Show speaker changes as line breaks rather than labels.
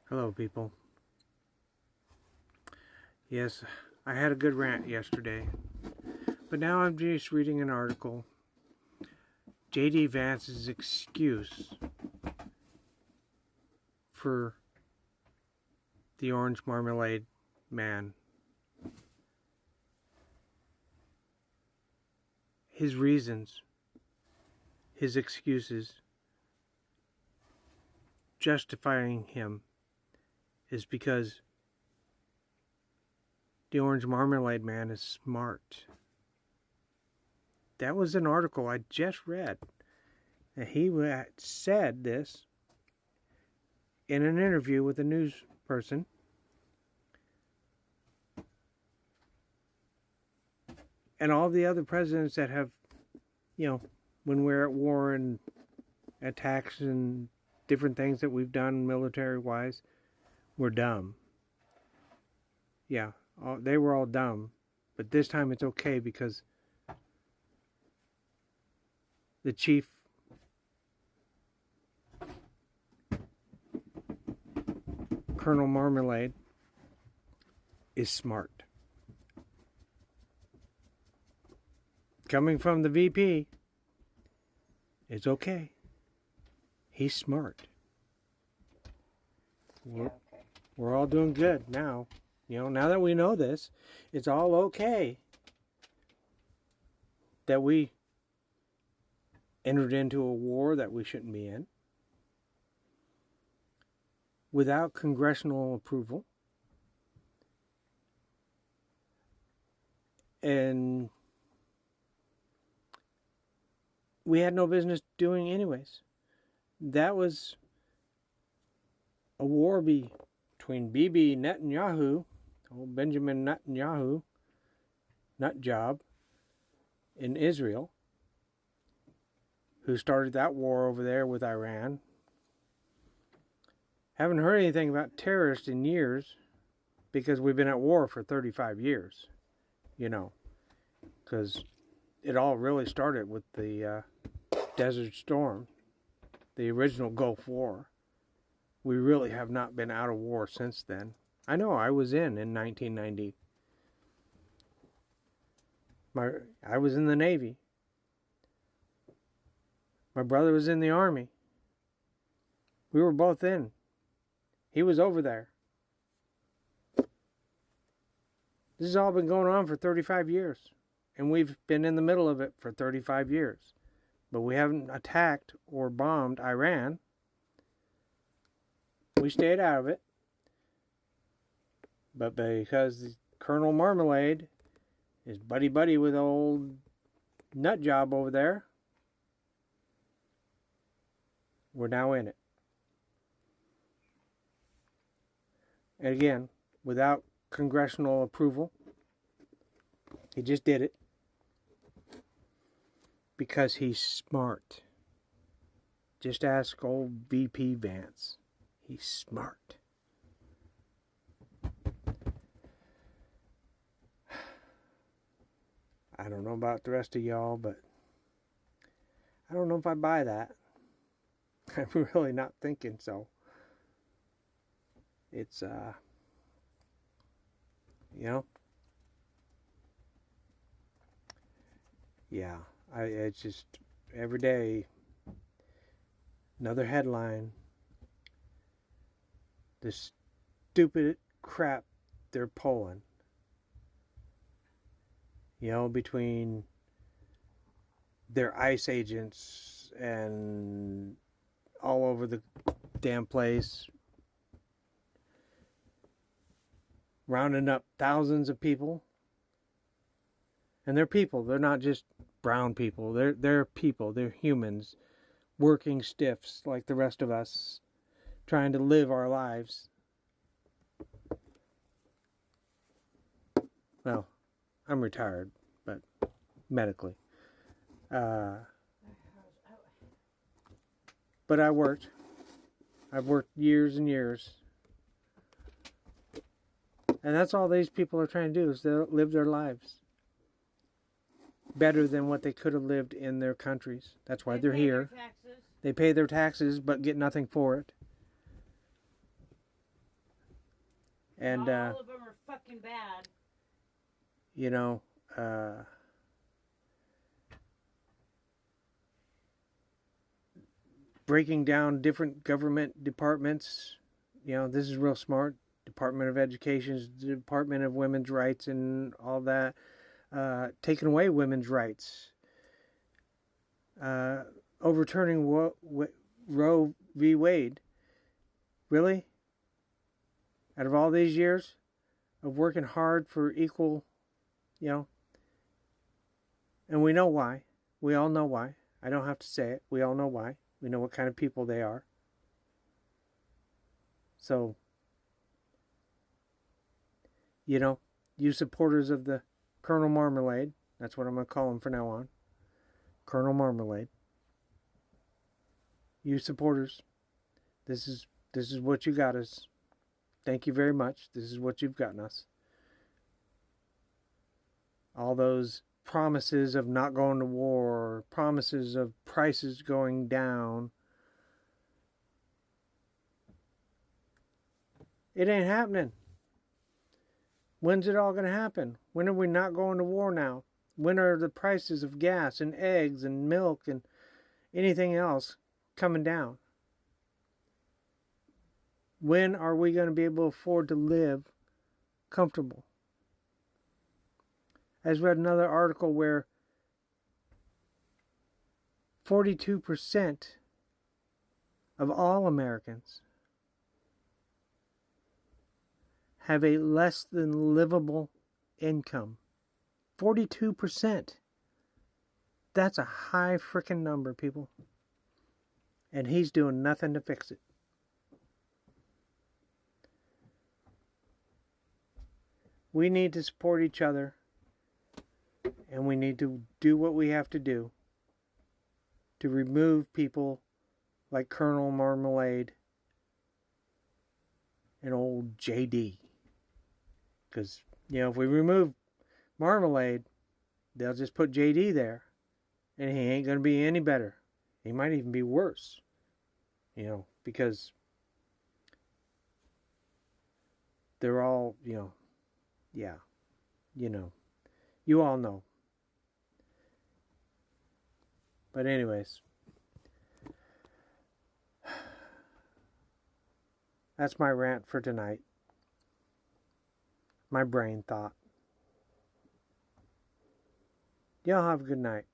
Hello, people. Yes, I had a good rant yesterday, but now I'm just reading an article. J.D. Vance's excuse for the Orange Marmalade Man. His reasons, his excuses justifying him is because the Orange Marmalade Man is smart. That was an article I just read. And he said this in an interview with a news person. And all the other presidents that have, when we're at war and attacks and different things that we've done military-wise, we're dumb. Yeah, they were all dumb. But this time it's okay because the chief Colonel Marmalade is smart. Coming from the VP, it's okay. He's smart. We're all doing good now. Now that we know this, it's all okay that we entered into a war that we shouldn't be in without congressional approval. And we had no business doing anyways. That was a war between Bibi Netanyahu, old Benjamin Netanyahu, nut job, in Israel, who started that war over there with Iran. Haven't heard anything about terrorists in years because we've been at war for 35 years, because it all really started with the Desert Storm, the original Gulf War. We really have not been out of war since then. I know, I was in 1990. I was in the Navy. My brother was in the Army. We were both in. He was over there. This has all been going on for 35 years. And we've been in the middle of it for 35 years. But we haven't attacked or bombed Iran. We stayed out of it. But because Colonel Marmalade is buddy-buddy with old nut job over there, we're now in it. And again, without congressional approval, he just did it because he's smart. Just ask old VP Vance. He's smart. I don't know about the rest of y'all, but I don't know if I buy that. I'm really not thinking so. It's, yeah, it's just every day, another headline. The stupid crap they're pulling. Between their ICE agents and all over the damn place, rounding up thousands of people. And they're people. They're not just brown people. They're people. They're humans, working stiffs like the rest of us, trying to live our lives. Well, I'm retired, but medically. But I worked. I've worked years and years. And that's all these people are trying to do, is to live their lives better than what they could have lived in their countries. That's why they're here. They pay their taxes, but get nothing for it. And
not all of them are fucking bad.
You know, breaking down different government departments. You know, this is real smart. Department of Education, Department of Women's Rights, and all that. Taking away women's rights. Overturning Roe v. Wade. Really? Out of all these years of working hard for equal, you know, and we know why. We all know why. I don't have to say it. We all know why. We know what kind of people they are. So, you know, you supporters of the Colonel Marmalade, that's what I'm going to call him from now on. Colonel Marmalade. You supporters, this is what you got us. Thank you very much. This is what you've gotten us. All those promises of not going to war, promises of prices going down. It ain't happening. When's it all going to happen? When are we not going to war now? When are the prices of gas and eggs and milk and anything else coming down? When are we going to be able to afford to live comfortable? I just read another article where 42% of all Americans have a less than livable income. 42%. That's a high freaking number, people. And he's doing nothing to fix it. We need to support each other. And we need to do what we have to do to remove people like Colonel Marmalade and old JD. Because, you know, if we remove Marmalade, they'll just put JD there. And he ain't going to be any better. He might even be worse. You know, because they're all, you know, yeah, you know. You all know. But anyways, that's my rant for tonight. My brain thought. Y'all have a good night.